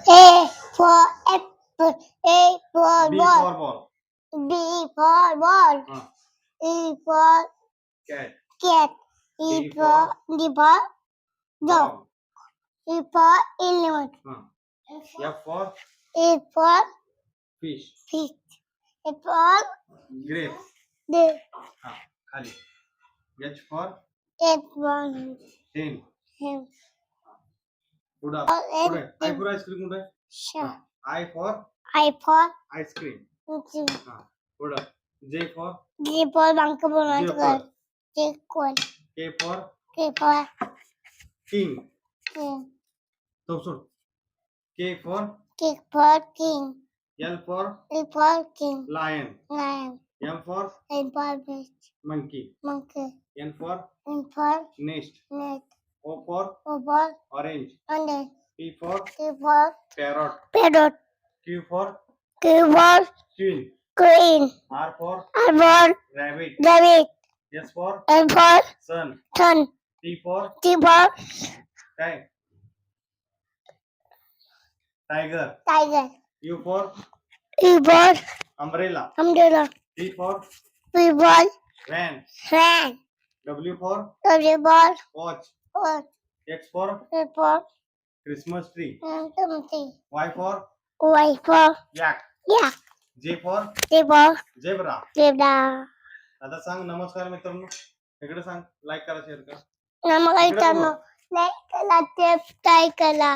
A for apple. A for B ball. for ball. B for ball. E for Cat. cat. D for dog. dog. E for elephant. F for E for fish. fish. E for Grapes. the खाली. H for H for hen. him. पुढे. I for ice cream कुठे? Sure. I for I for ice cream. J पुढे. J for for bank बनवायचं Jeopardy. J for K for K for king. king. तो सोड. K for K for king. L for L for king. lion. Lion. M for N for beast. monkey. Monkey. N for nest. Net. O for orange. Orange. P for P for parrot. parrot. Q for Q for queen. queen. R for rabbit. Rabbit. S for sun. Sun. T for tiger. U for umbrella. T for van. W for watch. X for Christmas tree. Y for yak. J for zebra. आता सांग नमस्कार मित्रांनो. इकडे सांग like करा share करा. नमस्कार मित्रांनो लाईक करा.